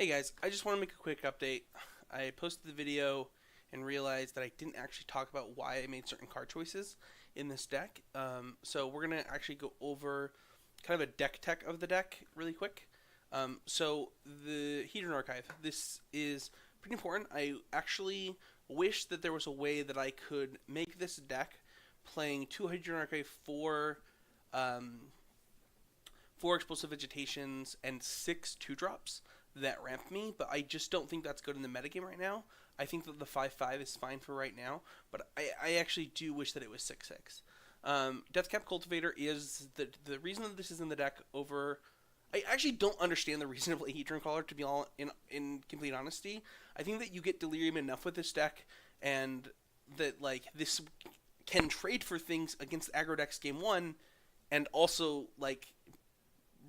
Hey guys, I just want to make a quick update. I posted the video and realized that I didn't actually talk about why I made certain card choices in this deck. So we're going to actually go over kind of a deck tech of the deck really quick. So the Hedron Archive, this is pretty important. I actually wish that there was a way that I could make this deck playing 2 Hedron Archive, um, 4 Explosive Vegetations, and 6 2-drops that ramp me, but I just don't think that's good in the metagame right now. I think that the 5/5 is fine for right now, but I actually do wish that it was 6/6. Deathcap Cultivator is the reason that this is in the deck over. I actually don't understand the reason to play Hedron Caller, to be all in complete honesty. I think that you get Delirium enough with this deck, and that like this can trade for things against aggro decks game one, and also like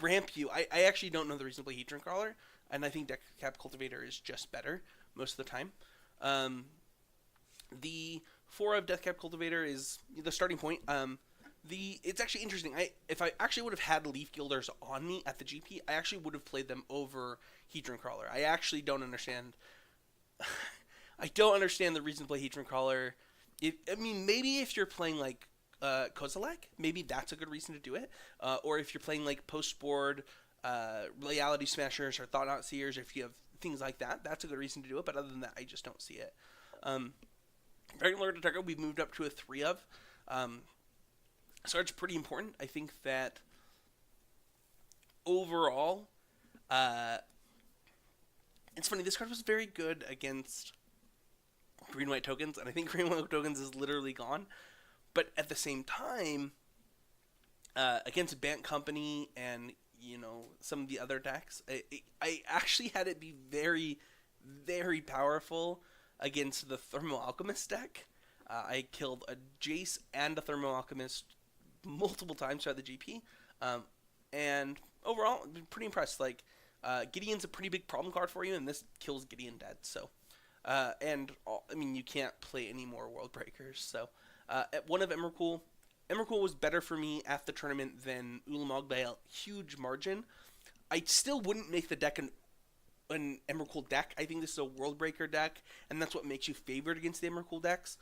ramp you. I actually don't know the reason to play Hedron Caller, and I think Deathcap Cultivator is just better most of the time. The 4 of Deathcap Cultivator is the starting point. It's actually interesting. If I actually would have had Leaf Gilders on me at the GP, I actually would have played them over Hedron Crawler. I actually don't understand. I don't understand the reason to play Hedron Crawler. Maybe if you're playing like Kozilek, maybe that's a good reason to do it. Or if you're playing like post board, Reality Smashers or Thought Not Seers, if you have things like that, that's a good reason to do it. But other than that, I just don't see it. Regular Attacker, we've moved up to a 3 of. Sarge pretty important. I think that overall, it's funny. This card was very good against green-white tokens, and I think green-white tokens is literally gone. But at the same time, against Bant Company and some of the other decks, I actually had it be very, very powerful against the Thermo Alchemist deck. I killed a Jace and a Thermo Alchemist multiple times throughout the GP, and overall, I'm pretty impressed. Like, Gideon's a pretty big problem card for you, and this kills Gideon dead. So, you can't play any more World Breakers. So, at 1 of Emrakul. Emrakul was better for me at the tournament than Ulamog by a huge margin. I still wouldn't make the deck an Emrakul deck. I think this is a World Breaker deck, and that's what makes you favored against the Emrakul decks.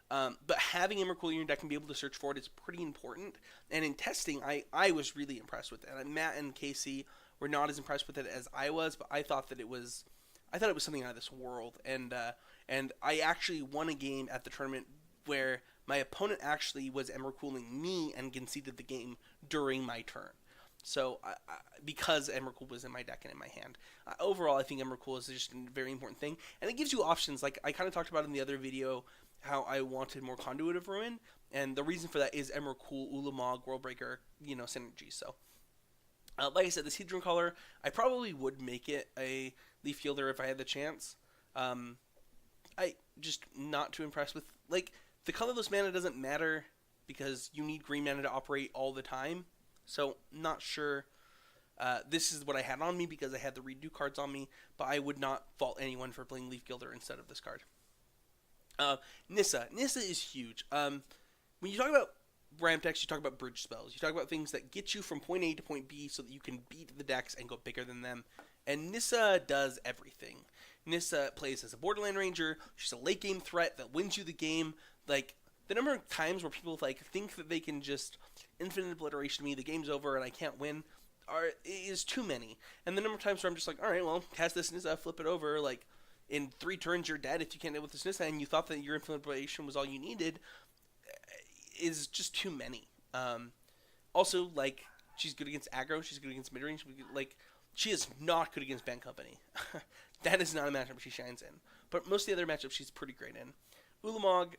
But having Emrakul in your deck and be able to search for it is pretty important. And in testing, I was really impressed with it. And Matt and Casey were not as impressed with it as I was, but I thought it was something out of this world. And I actually won a game at the tournament where my opponent actually was Emrakuling me and conceded the game during my turn. So, because Emrakul was in my deck and in my hand. Overall, I think Emrakul is just a very important thing. And it gives you options. Like I kind of talked about in the other video, how I wanted more Conduit of Ruin. And the reason for that is Emrakul, Ulamog, World Breaker, synergy. So, like I said, this Hedron Caller, I probably would make it a Leaf Fielder if I had the chance. I just not too impressed with, like, the colorless mana doesn't matter because you need green mana to operate all the time. So, not sure. This is what I had on me because I had the redo cards on me, but I would not fault anyone for playing Leaf Gilder instead of this card. Nyssa. Nyssa is huge. When you talk about ramp decks, you talk about bridge spells. You talk about things that get you from point A to point B so that you can beat the decks and go bigger than them. And Nyssa does everything. Nyssa plays as a Borderland Ranger. She's a late game threat that wins you the game. Like, the number of times where people think that they can just infinite obliteration me, the game's over and I can't win, is too many. And the number of times where I'm just like, alright, well, cast this Nyssa, flip it over, like, in 3 turns you're dead if you can't deal with this Nyssa, and you thought that your infinite obliteration was all you needed, is just too many. Also, like, she's good against aggro, she's good against midrange, like, she is not good against Band Company. That is not a matchup she shines in. But most of the other matchups she's pretty great in. Ulamog,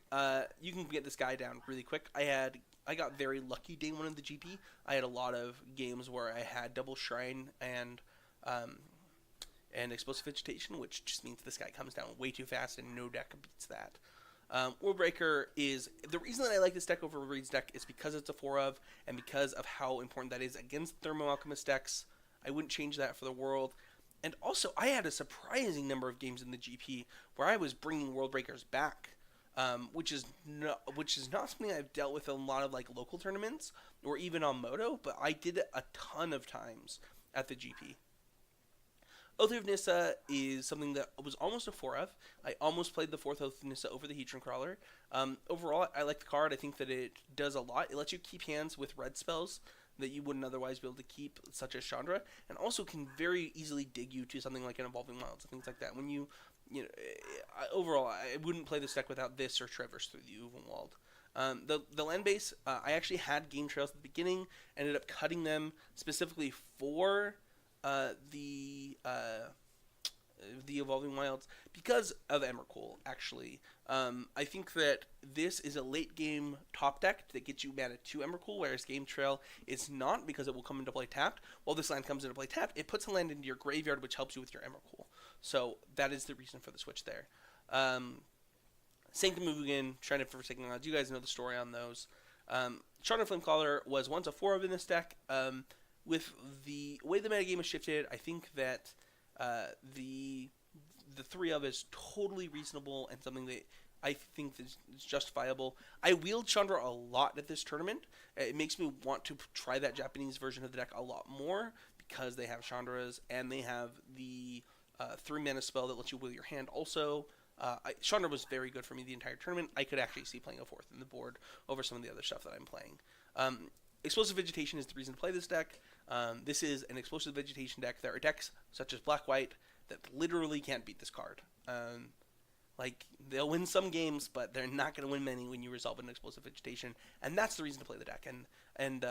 you can get this guy down really quick. I got very lucky day 1 of the GP. I had a lot of games where I had double Shrine and Explosive Vegetation, which just means this guy comes down way too fast and no deck beats that. World Breaker is... The reason that I like this deck over Reed's deck is because it's a 4 of, and because of how important that is against Thermo Alchemist decks. I wouldn't change that for the world. And also, I had a surprising number of games in the GP where I was bringing World Breakers back, which is not something I've dealt with in a lot of like local tournaments or even on Moto, but I did it a ton of times at the GP. Oath of Nyssa is something that was almost a 4 of. I almost played the 4th Oath of Nyssa over the Hedron Crawler. Overall, I like the card. I think that it does a lot. It lets you keep hands with red spells that you wouldn't otherwise be able to keep, such as Chandra, and also can very easily dig you to something like an Evolving Wilds and things like that. When overall, I wouldn't play this deck without this or Traverse Through the Uvenwald. The land base, I actually had game trails at the beginning, ended up cutting them specifically for the Evolving Wilds because of Emrakul, actually. I think that this is a late game top deck that gets you mana to Emrakul, whereas Game Trail is not, because it will come into play tapped. While this land comes into play tapped, it puts a land into your graveyard, which helps you with your Emrakul. So that is the reason for the switch there. Sanctum of Ugin, Shrine of Forsaken Lands, you guys know the story on those. Chandra Flamecaller was once a 4 of in this deck. With the way the metagame has shifted, I think that the 3 of is totally reasonable and something that I think is justifiable. I wield Chandra a lot at this tournament. It makes me want to try that Japanese version of the deck a lot more because they have Chandras and they have the 3 mana spell that lets you wheel your hand also. Chandra was very good for me the entire tournament. I could actually see playing a 4th in the board over some of the other stuff that I'm playing. Explosive Vegetation is the reason to play this deck. This is an Explosive Vegetation deck. There are decks, such as Black-White, that literally can't beat this card. They'll win some games, but they're not going to win many when you resolve an Explosive Vegetation, and that's the reason to play the deck. And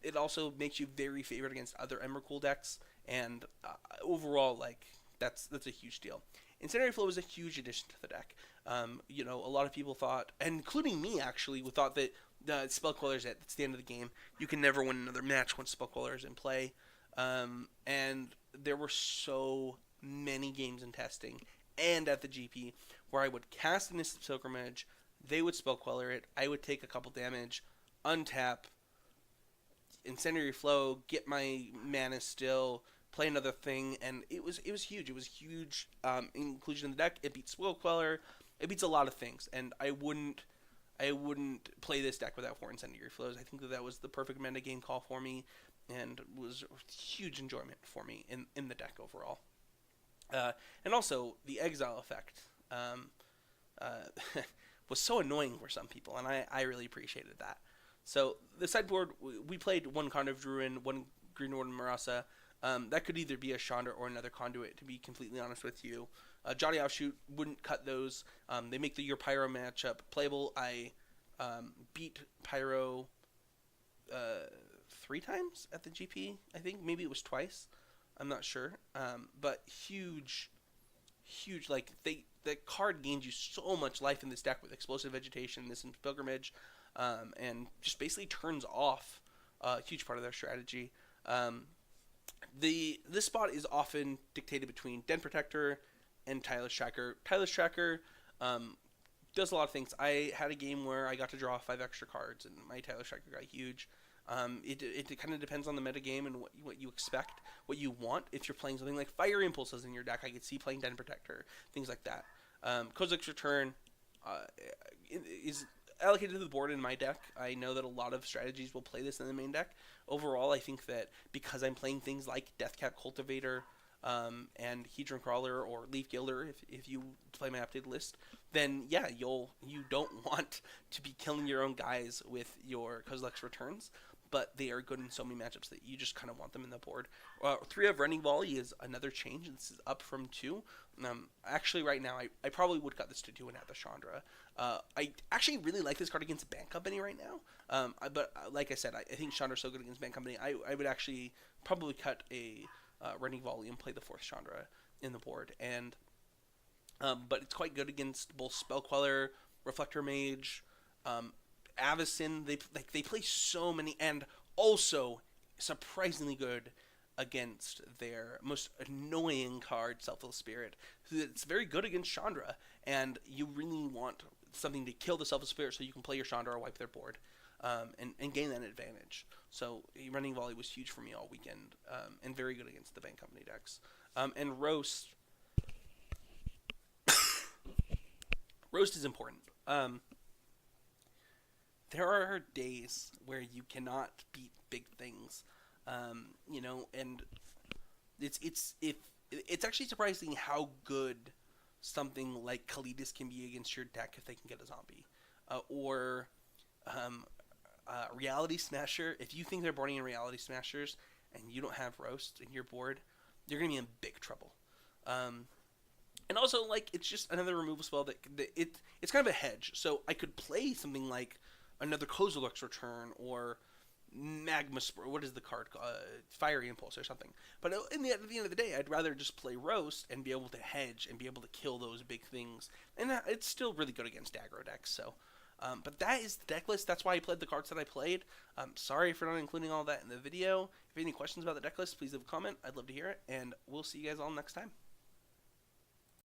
it also makes you very favored against other Emrakul decks, and overall, that's a huge deal. Incendiary Flow is a huge addition to the deck. A lot of people thought, including me actually, who thought that the Spell Queller's it's the end of the game. You can never win another match once Spell Queller is in play. And there were so many games in testing and at the GP where I would cast an Instant Pilgrimage, they would Spell Queller it, I would take a couple damage, untap, Incendiary Flow, get my mana still, play another thing, and it was huge. It was huge inclusion in the deck. It beats Spell Queller. It beats a lot of things, and I wouldn't play this deck without 4 Incendiary Flows. I think that was the perfect meta game call for me, and was huge enjoyment for me in the deck overall. And also, the Exile effect was so annoying for some people, and I really appreciated that. So, the sideboard, we played 1 Conduit of Ruin, 1 Green Warden Marasa. That could either be a Chandra or another conduit, to be completely honest with you. Johnny Offshoot wouldn't cut those. They make your Pyro matchup playable. I beat Pyro 3 times at the GP, I think. Maybe it was twice. I'm not sure. But huge, the card gains you so much life in this deck with Explosive Vegetation, this Pilgrimage, and just basically turns off a huge part of their strategy. This spot is often dictated between Den Protector and Tireless Tracker. Tireless Tracker does a lot of things. I had a game where I got to draw 5 extra cards, and my Tireless Tracker got huge. It kind of depends on the metagame and what you expect, what you want. If you're playing something like Fire Impulses in your deck, I could see playing Den Protector, things like that. Kozilek's Return is allocated to the board in my deck. I know that a lot of strategies will play this in the main deck. Overall, I think that because I'm playing things like Deathcap Cultivator and Hedron Crawler or Leaf Gilder, if you play my updated list, then yeah, you don't want to be killing your own guys with your Kozilek's Returns, but they are good in so many matchups that you just kind of want them in the board. 3 of Running Volley is another change. This is up from 2. Actually, right now, I probably would cut this to 2 and have the Chandra. I actually really like this card against Band Company right now. But like I said, I think Chandra's so good against Band Company, I would actually probably cut a Running Volley and play the 4th Chandra in the board. And but it's quite good against both Spell Queller, Reflector Mage, Avacyn. They play so many, and also surprisingly good against their most annoying card, Selfless Spirit. It's very good against Chandra, and you really want something to kill the Selfless Spirit so you can play your Chandra or wipe their board, and gain that advantage. So Running Volley was huge for me all weekend, and very good against the Bank Company decks. And Roast is important. There are days where you cannot beat big things, and it's if it's actually surprising how good something like Kalidas can be against your deck if they can get a zombie. Or Reality Smasher. If you think they're boarding in Reality Smashers and you don't have Roast in your board, you're going to be in big trouble. And also, like, it's just another removal spell that it's kind of a hedge. So I could play something like another Lux Return or Magma Spur. What is the card called? Fiery Impulse or something. But at the end of the day, I'd rather just play Roast and be able to hedge and be able to kill those big things. And it's still really good against aggro decks. So, but that is the deck list. That's why I played the cards that I played. Sorry for not including all that in the video. If you have any questions about the deck list, please leave a comment. I'd love to hear it. And we'll see you guys all next time.